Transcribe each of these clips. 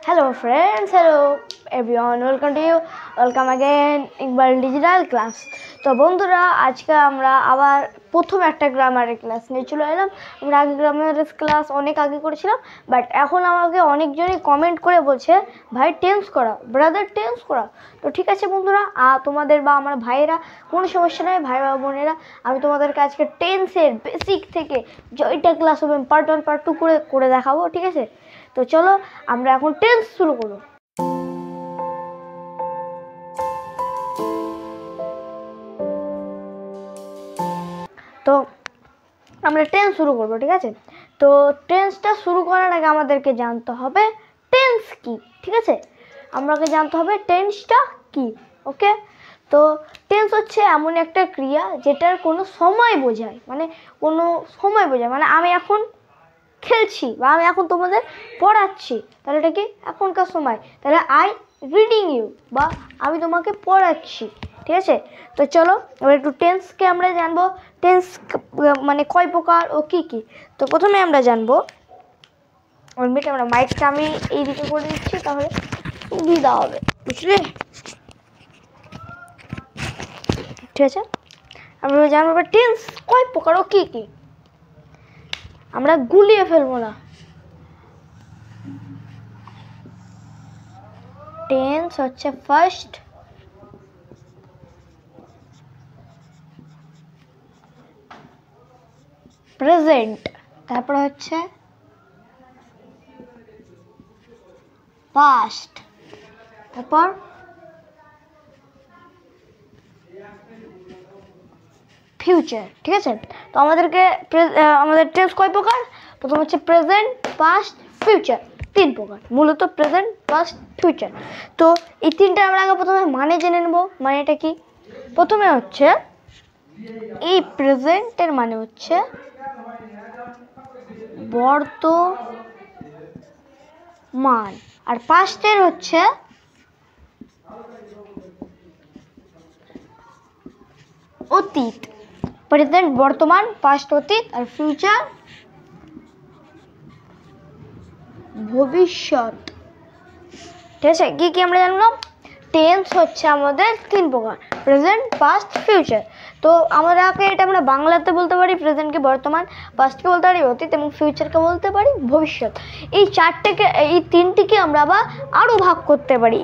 Hello friends, hello everyone, welcome to you, welcome again Iqbal Digital Class। তো বন্ধুরা আজকে আমরা আবার প্রথম একটা গ্রামারের ক্লাস নিয়ে চলে এলাম। আমরা আগে গ্রামারের ক্লাস অনেক আগে করেছিলাম, বাট এখন আমাকে অনেকজনই কমেন্ট করে বলছে ভাই টেন্স করা, ব্রাদার টেন্স করা। তো ঠিক আছে বন্ধুরা, তোমাদের বা আমার ভাইয়েরা কোনো সমস্যা নেই, ভাই বা বোনেরা, আমি তোমাদেরকে আজকে টেন্সের বেসিক থেকে জয়টা ক্লাস হবে পার্ট 1 পার্ট 2 করে দেখাবো, ঠিক আছে? তো চলো আমরা এখন টেন্স শুরু করব। তো আমরা টেন্স শুরু করব, ঠিক আছে? তো টেন্সটা শুরু করার আগে আমাদেরকে জানতে হবে টেন্স কি, ঠিক আছে? আমাকে জানতে হবে টেন্সটা কি, ওকে? তো টেন্স হচ্ছে এমন একটা ক্রিয়া যেটার কোনো সময় বোঝায়, মানে আমি এখন খেলছি বা আমি এখন তোমাদের পড়াচ্ছি, তাহলে এটা কি এখনকার সময়, তাহলে আই রিডিং ইউ বা আমি তোমাকে পড়াচ্ছি, ঠিক আছে? তো চলো এবার একটু টেন্সকে আমরা জানবো, টেন্স মানে কয় প্রকার ও কি কি। তো প্রথমে আমরা জানবো, আমরা মাইকটা আমি এইদিকে করে দিচ্ছি তাহলে সুবিধা হবে, বুঝলে? ঠিক আছে, আমরা জানবো টেন্স কয় প্রকার ও কি কি। আমরা গুলিয়ে ফেলবো না। টেন্স হচ্ছে ফার্স্ট প্রেজেন্ট, তারপর হচ্ছে পাস্ট, তারপর ফিউচার, ঠিক আছে? তো আমাদের টেন্স কয় প্রকার? প্রথম হচ্ছে প্রেজেন্ট, পাস্ট, ফিউচার, তিন প্রকার মূলত, প্রেজেন্ট, পাস্ট, ফিউচার। তো এই তিনটা আমরা আগে প্রথমে মানে জেনে নেব। মানেটা কি? প্রথমে হচ্ছে এই প্রেজেন্টের মানে হচ্ছে বর্তমান, আর পাস্টের হচ্ছে অতীত। প্রেজেন্ট বর্তমান, পাস্ট অতীত, আর ফিউচার ভবিষ্যৎ, ঠিক আছে? কি কি আমরা জানলাম? টেন্স হচ্ছে আমাদের তিন প্রকার, প্রেজেন্ট, পাস্ট, ফিউচার। তো এটা আমরা বাংলাতে বলতে পারি প্রেজেন্টকে বর্তমান, পাস্টকে বলতে পারি অতীত, এবং ফিউচারকে বলতে পারি ভবিষ্যৎ। এই তিনটিকে আমরা আবার আরও ভাগ করতে পারি,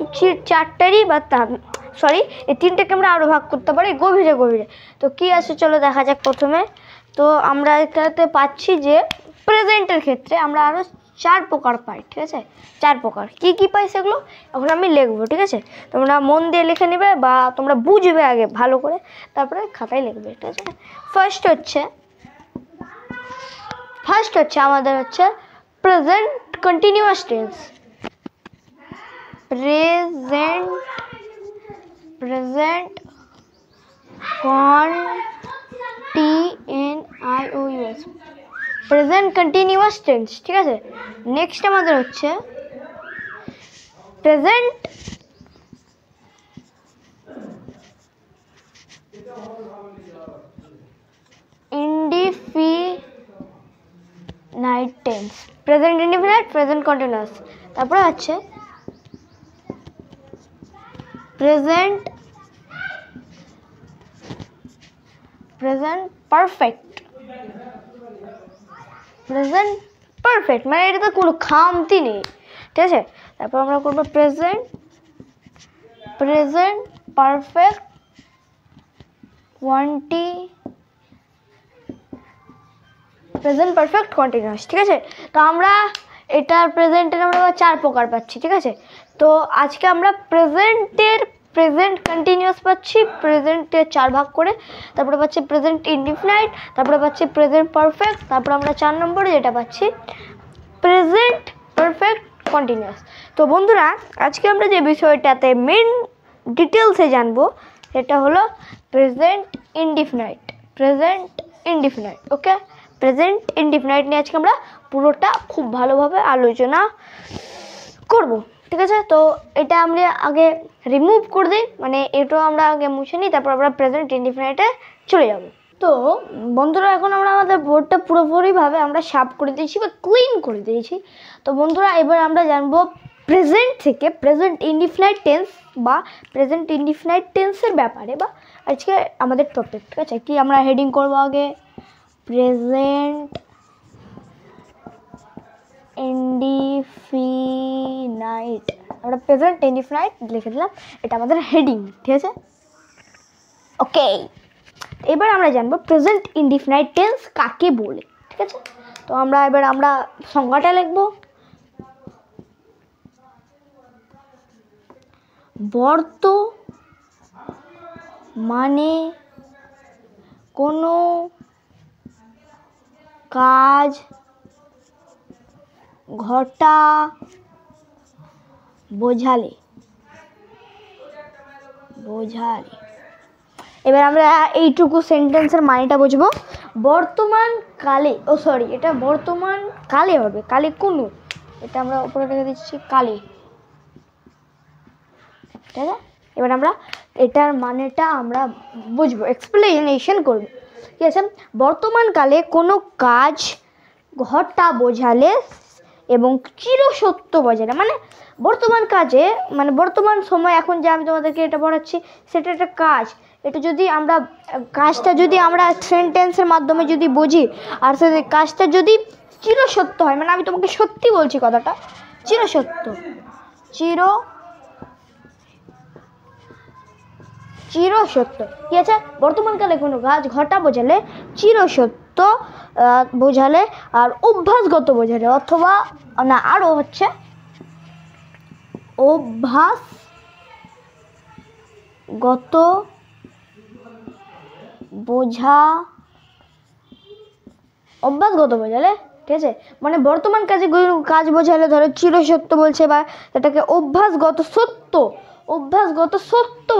এই তিনটাকে আমরা আরও ভাগ করতে পারি গভীরে গভীরে। তো কি আছে চলো দেখা যাক প্রথমে। তো আমরা এটাতে পাচ্ছি যে প্রেজেন্টের ক্ষেত্রে আমরা আরও 4 প্রকার পাই, ঠিক আছে? 4 প্রকার কি কি পাই সেগুলো এখন আমি লিখবো, ঠিক আছে? তোমরা মন দিয়ে লিখে নেবে বা তোমরা বুঝবে আগে ভালো করে, তারপরে খাতায় লিখবে, ঠিক আছে? ফার্স্ট হচ্ছে আমাদের হচ্ছে present continuous tense. Present continuous, present continuous tense, ঠিক আছে? নেক্সট আমাদের হচ্ছে present indefinite tense, present indefinite, present continuous, তারপরে হচ্ছে প্রেজেন্ট পারফেক্ট, মানে এটা তো কোনো খামতি নেই, ঠিক আছে? তারপর আমরা করবো প্রেজেন্ট পারফেক্ট কন্টিনিউয়াস, ঠিক আছে? তো আমরা এটার প্রেজেন্টের আমরা 4 প্রকার পাচ্ছি, ঠিক আছে? তো আজকে আমরা প্রেজেন্ট কন্টিনিউয়াস পাচ্ছি, প্রেজেন্টের 4 ভাগ করে, তারপরে পাচ্ছি প্রেজেন্ট ইনডিফিনাইট, তারপরে পাচ্ছি প্রেজেন্ট পারফেক্ট, তারপর আমরা 4 নম্বরে যেটা পাচ্ছি প্রেজেন্ট পারফেক্ট কন্টিনিউয়াস। তো বন্ধুরা আজকে আমরা যে বিষয়টাতে মেন ডিটেলসে জানবো সেটা হলো প্রেজেন্ট ইনডিফিনাইট, ওকে? প্রেজেন্ট ইনডিফিনাইট নিয়ে আজকে আমরা পুরোটা খুব ভালোভাবে আলোচনা করব, ঠিক আছে? তো এটা আমরা আগে রিমুভ করে দিই, মানে এটা আমরা আগে মুছে নিই, তারপর আমরা প্রেজেন্ট ইনডিফিনাইটে চলে যাব। তো বন্ধুরা এখন আমরা আমাদের বোর্ডটা পুরোপুরিভাবে আমরা সাফ করে দিয়েছি বা ক্লিন করে দিয়েছি। তো বন্ধুরা এবার আমরা জানবো প্রেজেন্ট থেকে প্রেজেন্ট ইনডিফিনাইট টেন্স বা প্রেজেন্ট ইনডিফিনাইট টেন্সের ব্যাপারে বা আজকে আমাদের টপিক, ঠিক আছে? কি আমরা হেডিং করব আগে? Present indefinite. আমরা প্রেজেন্ট ইনডিফিনাইট লিখে দিলাম, এটা আমাদের হেডিং, ঠিক আছে? ওকে, এবার আমরা জানবো প্রেজেন্ট ইনডিফিনাইট টেন্স কাকে বলে, ঠিক আছে? তো আমরা সংজ্ঞাটা লিখব। বর্তমানে কোনো কাজ ঘটা বোঝালে। এবার আমরা এইটুকু সেন্টেন্সের মানেটা বুঝবো। বর্তমান কালে, এটা বর্তমান কালে হবে, কালে কোনো, এটা আমরা উপরে রেখে দিচ্ছি কালে, ঠিক আছে? এবার আমরা এটার মানেটা আমরা বুঝবো, এক্সপ্লেনেশন করব, ঠিক আছে? বর্তমান কালে কোনো কাজ ঘটা বোঝালে এবং চিরসত্য বোঝালে, মানে বর্তমান কাজে, মানে বর্তমান সময় এখন যে আমি তোমাদেরকে এটা পড়াচ্ছি সেটা একটা কাজ। এটা যদি আমরা কাজটা যদি আমরা সেন্টেন্সের মাধ্যমে যদি বুঝি আর সেই কাজটা যদি চিরসত্য হয়, মানে আমি তোমাকে সত্যি বলছি কথাটা, চিরসত্য, চিরসত্য, ঠিক আছে? বর্তমানকালে কোনো কাজ ঘটা বোঝালে, চিরসত্য বোঝালে, আর অভ্যাসগত বোঝালে, অথবা না আরও হচ্ছে অভ্যাসগত বোঝালে, ঠিক আছে? মানে বর্তমান কাজ বোঝালে ধরো চিরসত্য বলছে, বা এটাকে অভ্যাসগত সত্য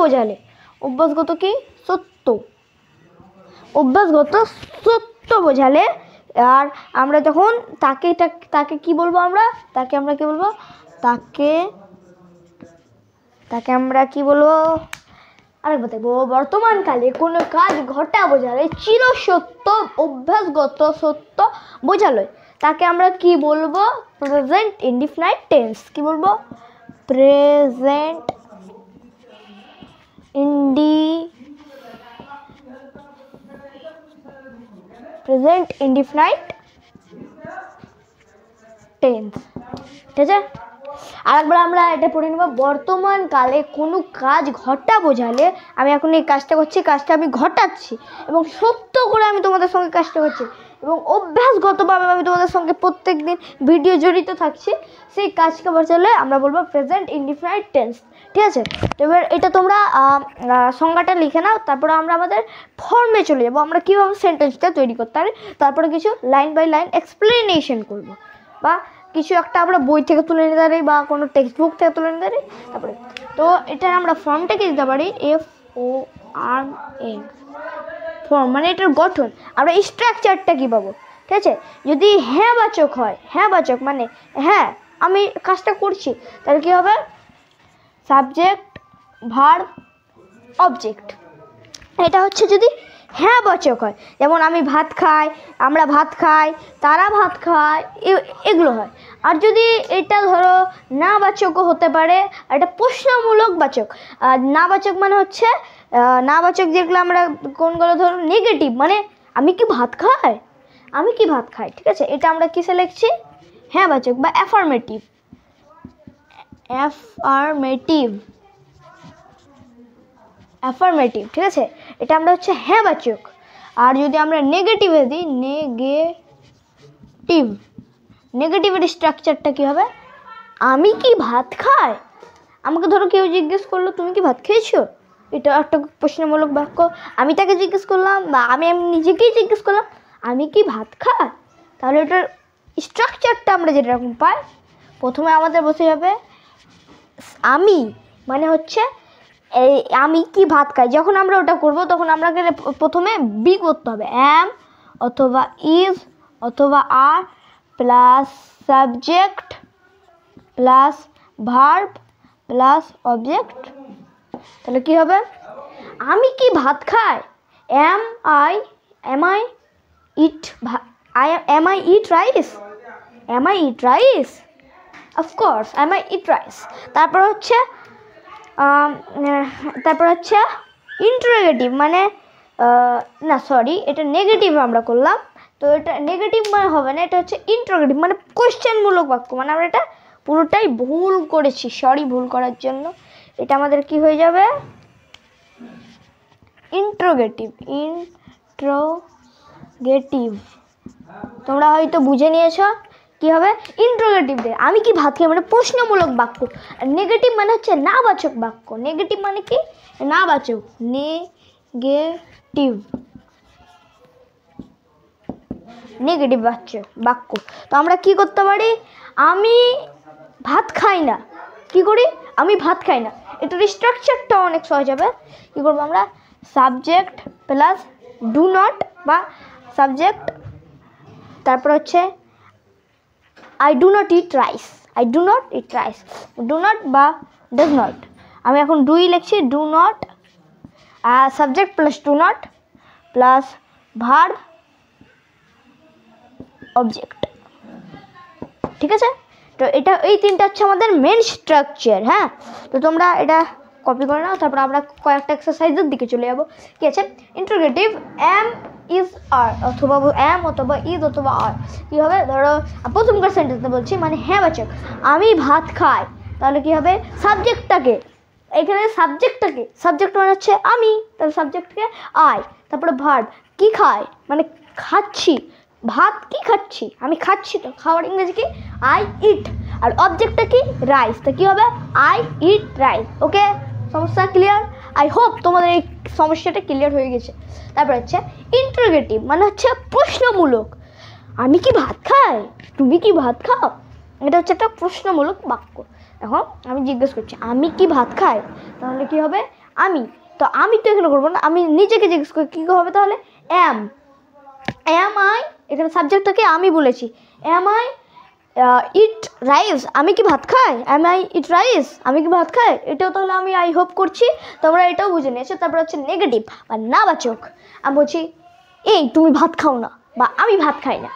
বোঝালে, অভ্যাসগত সত্য বোঝালে, আর আমরা তখন তাকে কি বলবো? তাকে আমরা কি বলবো? আরেকবার দেখবো। বর্তমানকালে কোনো কাজ ঘটা বোঝালে, চিরসত্য অভ্যাসগত সত্য বোঝালো, তাকে আমরা কি বলবো? Present indefinite tense. কি বলবো? প্রেজেন্ট ইনডিফিনাইট টেন্স, ঠিক আছে? আরেকবার আমরা এটা পড়ে নেব। বর্তমান কালে কোনো কাজ ঘটা বোঝালে, আমি এখন এই কাজটা করছি, কাজটা আমি ঘটাচ্ছি এবং সত্য করে আমি তোমাদের সঙ্গে কাজটা করছি এবং অভ্যাসগতভাবে আমি তোমাদের সঙ্গে প্রত্যেক দিন ভিডিও জড়িত থাকছি, সেই কাজকে বোঝালে আমরা বলবো প্রেজেন্ট ইনডিফিনাইট টেন্স, ঠিক আছে? এবার এটা তোমরা সংজ্ঞাটা লিখে নাও, তারপরে আমরা আমাদের ফর্মে চলে যাবো, আমরা কীভাবে সেন্টেন্সটা তৈরি করতে পারি, তারপরে কিছু লাইন বাই লাইন এক্সপ্লেনেশন করব, বা কিছু একটা আমরা বই থেকে তুলে নিতে পারি বা কোনো টেক্সট বুক থেকে তুলে নিতে পারি। তারপরে তো এটার আমরা ফর্মটাকে দিতে পারি FORM, ফর্ম মানে এটার গঠন। আমরা স্ট্রাকচারটা কী পাবো, ঠিক আছে? যদি হ্যাঁ বাচক হয়, হ্যাঁ বাচক মানে হ্যাঁ আমি কাজটা করছি, তাহলে কী হবে? Subject, verb, object. এটা হচ্ছে যদি হ্যাঁ বাচক হয়, যেমন আমি ভাত খাই, আমরা ভাত খাই, তারা ভাত খায়, এগুলো হয়। আর যদি এটা ধরো না বাচকও হতে পারে, এটা প্রশ্নমূলক বাচক। না বাচক মানে হচ্ছে না বাচক যেগুলো আমরা কোনগুলো ধরো নেগেটিভ, মানে আমি কি ভাত খাই, ঠিক আছে? এটা আমরা কিসে লিখছি? হ্যাঁ বাচক বা অ্যাফার্মেটিভ, ঠিক আছে? এটা আমরা হচ্ছে হ্যাঁ বাচক। আর যদি আমরা নেগেটিভে দিই, নেগেটিভের স্ট্রাকচারটা কী হবে? আমি কি ভাত খাই? আমাকে ধরো কেউ জিজ্ঞেস করলো তুমি কি ভাত খেয়েছো, এটা একটা প্রশ্নমূলক বাক্য। আমি তাকে জিজ্ঞেস করলাম বা আমি নিজেকেই জিজ্ঞেস করলাম আমি কি ভাত খাই, তাহলে এটার স্ট্রাকচারটা আমরা যেরকম পাই, প্রথমে আমাদের বসে যাবে আমি, মানে হচ্ছে এই আমি কি ভাত খাই। যখন আমরা ওটা করব তখন আমরা প্রথমে বি করতে হবে, অ্যাম অথবা ইজ অথবা are plus subject plus verb plus object. তাহলে কি হবে? আমি কি ভাত খাই, am I eat rice, of course I my eat rice. তারপর হচ্ছে ইন্টারোগেটিভ মানে না সরি এটা নেগেটিভ আমরা করলাম, তো এটা নেগেটিভ মানে হবে না, এটা হচ্ছে ইন্টারোগেটিভ মানে কোশ্চেনমূলক বাক্য, মানে আমরা এটা পুরোটাই ভুল করেছি, সরি ভুল করার জন্য। এটা আমাদের কি হয়ে যাবে ইন্টারোগেটিভ। তোমরা হয়তো বুঝে নিয়েছো কি হবে ইন্টারোগেটিভ দিয়ে আমি কি ভাত খাই মানে প্রশ্নমূলক বাক্য। আর নেগেটিভ মানে হচ্ছে নাবাচক বাক্য। নেগেটিভ মানে কি নাবাচক, নেগেটিভ বাক্য। তো আমরা কি করতে পারি, আমি ভাত খাই না, কি করি আমি ভাত খাই না, এটার স্ট্রাকচারটা অনেক সহজ হবে। কি করবো আমরা সাবজেক্ট প্লাস ডু নট বা সাবজেক্ট, তারপর হচ্ছে I do not eat rice, do not বা ডাজ নট। আমি এখন ডুই লিখছি, do not subject plus do not plus verb object, ঠিক আছে। তো এটা এই তিনটা হচ্ছে আমাদের মেন স্ট্রাকচার। হ্যাঁ, তো তোমরা এটা কপি করে নাও, তারপর আমরা কয়েকটা এক্সারসাইজের দিকে চলে যাবো। কি আছে ইন্টারোগেটিভ এম ইজ আর অথবা এম অথবা ইজ অথবা আর কী হবে, ধরো প্রথমকার সেন্টেন্সে বলছি মানে হ্যাঁ বাচক আমি ভাত খাই, তাহলে কি হবে সাবজেক্টটাকে এখানে সাবজেক্ট মানে হচ্ছে আমি, তাহলে সাবজেক্টকে আই, তারপরে ভার্ব কি খায় মানে খাচ্ছি, ভাত কি খাচ্ছি আমি খাচ্ছি, তো খাওয়ার ইংরেজি কি আই ইট, আর অবজেক্টটা কি রাইস, তো কী হবে আই ইট রাইস। ওকে, সমস্যা ক্লিয়ার? আই হোপ তোমাদের এই সমস্যাটা ক্লিয়ার হয়ে গেছে। তারপর হচ্ছে ইন্টারোগেটিভ মানে হচ্ছে প্রশ্নমূলক, আমি কি ভাত খাই, তুমি কি ভাত খাও, এটা হচ্ছে একটা প্রশ্নমূলক বাক্য। এখন আমি জিজ্ঞেস করছি আমি কি ভাত খাই, তাহলে কি হবে আমি, তো আমি তো এখানে করবো না, আমি নিজেকে জিজ্ঞেস করি কী হবে, তাহলে অ্যাম আই, এখানে সাবজেক্টটাকে আমি বলেছি, অ্যাম আই ইট রাইস, আমি কি ভাত খাই, অ্যাম আই ইট রাইস, আমি কি ভাত খাই, এটাও তাহলে আমি আই হোপ করছি তোমরা এটাও বুঝে নিয়েছো। তারপর হচ্ছে নেগেটিভ বা নাবাচক, আমি বলছি এই তুমি ভাত খাও না, বা আমি ভাত খাই না,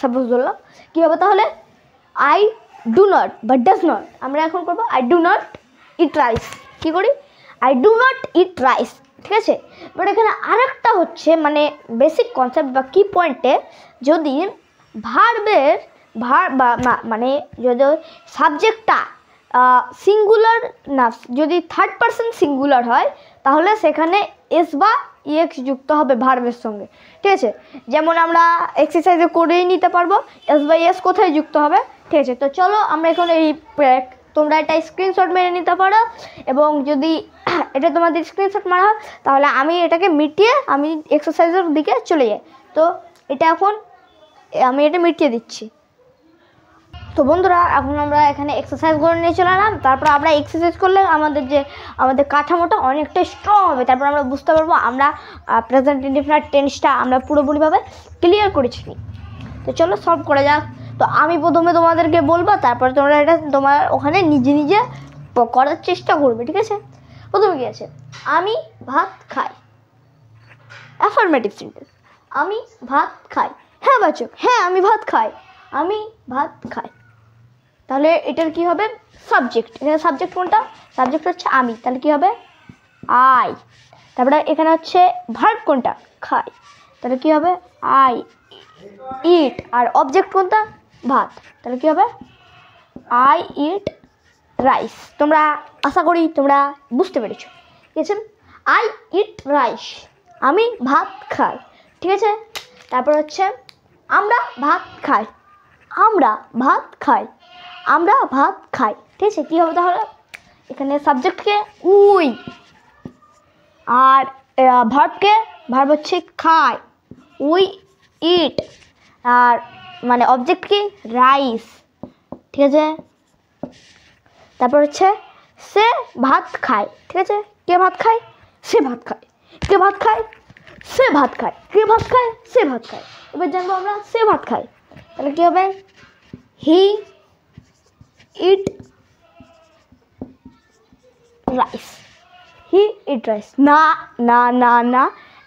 সাপোজ বললাম, কী হবে তাহলে আই ডু নট বা ডাজ নট, আমরা এখন করবো I do not eat rice, কী করি I do not eat rice, ঠিক আছে। বাট এখানে আরেকটা হচ্ছে মানে বেসিক কনসেপ্ট বা কি পয়েন্টে, যদি ভার্বের মানে যদি সাবজেক্টটা সিঙ্গুলার না, যদি থার্ড পারসন সিঙ্গুলার হয় তাহলে সেখানে এস বা ইএক্স যুক্ত হবে ভার্বের সঙ্গে, ঠিক আছে। যেমন আমরা এক্সারসাইজে করেই নিতে পারবো এস বাই এস কোথায় যুক্ত হবে, ঠিক আছে। তো চলো আমরা এখন এই তোমরা এটা স্ক্রিনশট মেরে নিতে পারো, এবং যদি এটা তোমাদের স্ক্রিনশট মারা হয় তাহলে আমি এটাকে মিটিয়ে আমি এক্সারসাইজের দিকে চলে যাই। তো এটা এখন আমি এটা মিটিয়ে দিচ্ছি। তো বন্ধুরা এখন আমরা এখানে এক্সারসাইজ করে নিয়ে চলে এলাম, তারপর আমরা এক্সারসাইজ করলে আমাদের কাঠামোটা অনেকটা স্ট্রং হবে, তারপর আমরা বুঝতে পারবো আমরা প্রেজেন্ট ইনডিফিনিট টেন্সটা আমরা পুরোপুরিভাবে ক্লিয়ার করেছি। তো চলো সলভ করা যাক। তো আমি প্রথমে তোমাদেরকে বলবো, তারপরে তোমরা এটা তোমার ওখানে নিজে করার চেষ্টা করবে, ঠিক আছে। প্রথমে কি আছে আমি ভাত খাই, অ্যাফার্মেটিভ সেন্টেন্স, আমি ভাত খাই, হ্যাঁ বাচক হ্যাঁ আমি ভাত খাই, তাহলে এটার কি হবে সাবজেক্ট, এখানে সাবজেক্ট কোনটা, সাবজেক্ট হচ্ছে আমি, তাহলে কি হবে আই। তারপরে এখানে হচ্ছে ভার্ব কোনটা খাই, তাহলে কি হবে আই ইট, আর অবজেক্ট কোনটা ভাত, তাহলে কি হবে আই ইট রাইস। তোমরা আশা করি তোমরা বুঝতে পেরেছো, ঠিক আছে। আই ইট রাইস, আমি ভাত খাই, ঠিক আছে। তারপর হচ্ছে আমরা ভাত খাই, ঠিক আছে। কী হবে তাহলে এখানে সাবজেক্টকে উই, আর ভার্ব হচ্ছে খাই, উই ইট, আর মানে অবজেক্ট কি রাইস, ঠিক আছে। তারপর হচ্ছে সে ভাত খায়, ঠিক আছে। কে ভাত খায়, সে ভাত খায়, কে ভাত খায়, সে ভাত খায়, কে ভাত খায়, সে ভাত খায়। এবার জানবো আমরা সে ভাত খায়, তাহলে কী হবে হি ইট রাইস, না না না না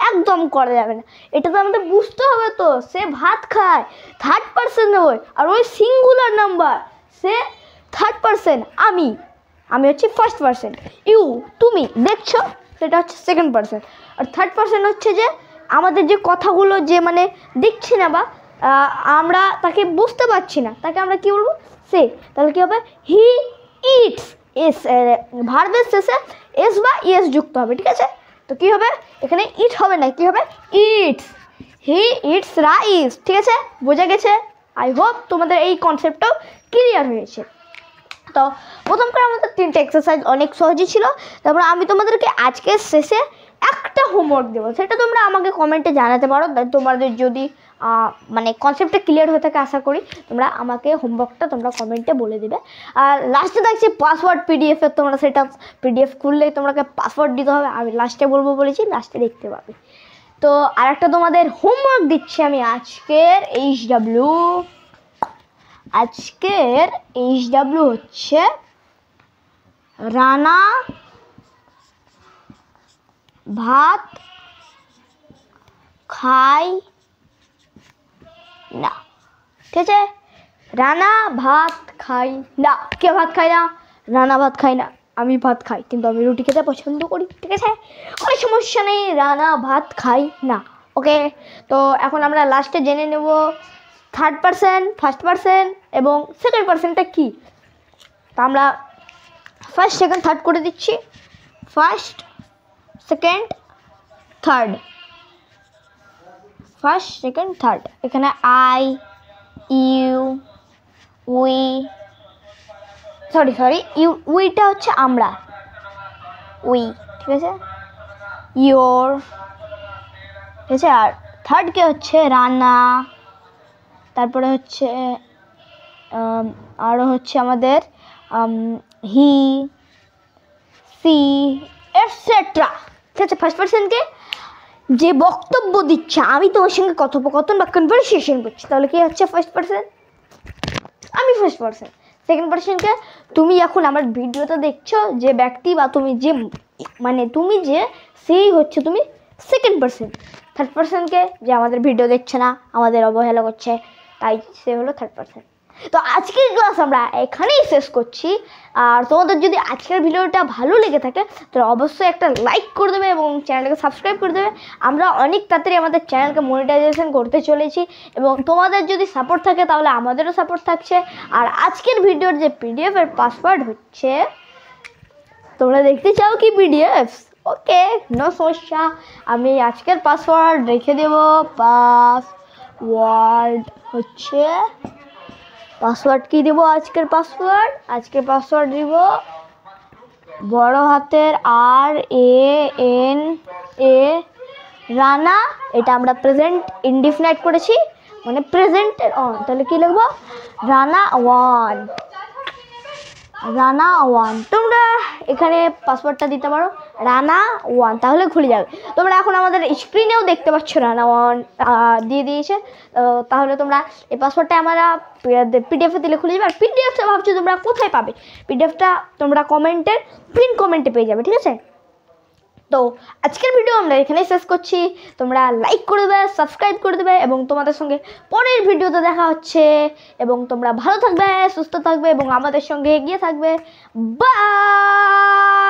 একদম করা যাবে না, এটা তো আমাদের বুঝতে হবে। তো সে ভাত খায় থার্ড পারসন ওই, আর ওই সিঙ্গুলার নাম্বার সে থার্ড পারসন, আমি হচ্ছে ফার্স্ট পারসন, ইউ তুমি দেখছো, সেটা হচ্ছে সেকেন্ড পারসন। আর থার্ড পারসন হচ্ছে যে আমাদের যে কথাগুলো যে মানে দেখছি না বা আমরা তাকে বুঝতে পারছি না, তাকে আমরা কি বলবো, সে। তাহলে কী হবে, হি ইটস, এস ভার্বের শেষে এস বা ইএস যুক্ত হবে, ঠিক আছে। তো কী হবে, এখানে ইট হবে না, কী হবে, ইটস, হি ইটস রাইস, ঠিক আছে, বোঝা গেছে। আই হোপ তোমাদের এই কনসেপ্টটাও ক্লিয়ার হয়েছে। তো প্রথমকার আমাদের 3টে এক্সারসাইজ অনেক সহজই ছিল। তারপর আমি তোমাদেরকে আজকের শেষে একটা হোমওয়ার্ক দেবো, সেটা তোমরা আমাকে কমেন্টে জানাতে পারো। তোমাদের যদি মানে কনসেপ্টটা ক্লিয়ার হয়ে থাকে, আশা করি তোমরা আমাকে হোমওয়ার্কটা তোমরা কমেন্টে বলে দেবে। আর লাস্টে দেখছি পাসওয়ার্ড পিডিএফের, তোমরা সেটা পিডিএফ খুললেই তোমাকে পাসওয়ার্ড দিতে হবে, আমি লাস্টে বলবো বলেছি, লাস্টে দেখতে পাবে। তো আরেকটা তোমাদের হোমওয়ার্ক দিচ্ছি আমি আজকের এইচডব্লিউ হচ্ছে রানা ভাত খাই না, ঠিক আছে। রানা ভাত খাই না, কে ভাত খাই না, রানা ভাত খাই না, আমি ভাত খাই, কিন্তু আমি রুটি খেতে পছন্দ করি, ঠিক আছে, কোনো সমস্যা নেই, রানা ভাত খাই না। ওকে, তো এখন আমরা লাস্টে জেনে নেব থার্ড পারসন, ফার্স্ট পারসন এবং সেকেন্ড পারসনটা কী। তো আমরা ফার্স্ট সেকেন্ড থার্ড করে দিচ্ছি, first second third, first second third. এখানে আই, ইউ, উই, সরি উইটা হচ্ছে আমরা, উই, ঠিক আছে, ইয়োর, ঠিক আছে। আর থার্ডকে হচ্ছে রান্না, তারপরে হচ্ছে আরও হচ্ছে আমাদের হি, সি, এটসেট্রা, ঠিক আছে। ফার্স্ট পারসনকে যে বক্তব্য দিচ্ছে, আমি তোমার সঙ্গে কথোপকথন বা কনভারসেশন করছি, তাহলে কি হচ্ছে ফার্স্ট পারসন, আমি ফার্স্ট পারসন। সেকেন্ড পারসনকে তুমি এখন আমার ভিডিওটা দেখছো যে ব্যক্তি বা তুমি যে মানে তুমি যে, সেই হচ্ছে তুমি সেকেন্ড পারসন। থার্ড পারসনকে যে আমাদের ভিডিও দেখছে না, আমাদের অবহেলা করছে, তাই সে হলো থার্ড পারসন। তো আজকের ক্লাস আমরা এখানেই শেষ করছি। আর তোমাদের যদি আজকের ভিডিওটা ভালো লেগে থাকে তো অবশ্যই একটা লাইক করে দেবে এবং চ্যানেলটাকে সাবস্ক্রাইব করে দেবে। আমরা অনেক তাড়াতাড়ি আমাদের চ্যানেলকে মনিটাইজেশন করতে চলেছি এবং তোমাদের যদি সাপোর্ট থাকে তাহলে আমাদেরও সাপোর্ট থাকছে। আর আজকের ভিডিওর যে পিডিএফের পাসওয়ার্ড হচ্ছে, তোমরা দেখতে চাও কি পিডিএফ? ওকে, নো সমস্যা, আমি আজকের পাসওয়ার্ড রেখে দেব। পাসওয়ার্ড হচ্ছে, পাসওয়ার্ড কি দেব, আজকের পাসওয়ার্ড দিব বড় হাতের RANA, রানা। এটা আমরা প্রেজেন্ট ইনডিফিনাইট করেছি, মানে প্রেজেন্টের অন, তাহলে কি লিখবো, রানা 1, রানা 1। তোমরা এখানে পাসওয়ার্ডটা দিতে পারো রানা 1, তাহলে খুলে যাবে। তোমরা এখন আমাদের স্ক্রিনেও দেখতে পাচ্ছ রানা 1 দিয়ে দিয়েছে। তাহলে তোমরা এই পাসওয়ার্ডটা আমরা পিডিএফে দিলে খুলে যাবে। আর পিডিএফটা ভাবছো তোমরা কোথায় পাবে, পিডিএফটা তোমরা পিন কমেন্টে পেয়ে যাবে, ঠিক আছে। তো আজকের ভিডিও আমরা এখানেই শেষ করছি। তোমরা লাইক করে দেবে, সাবস্ক্রাইব করে দেবে এবং তোমাদের সঙ্গে পরের ভিডিওতে দেখা হচ্ছে। এবং তোমরা ভালো থাকবে, সুস্থ থাকবে এবং আমাদের সঙ্গে এগিয়ে থাকবে। বাই।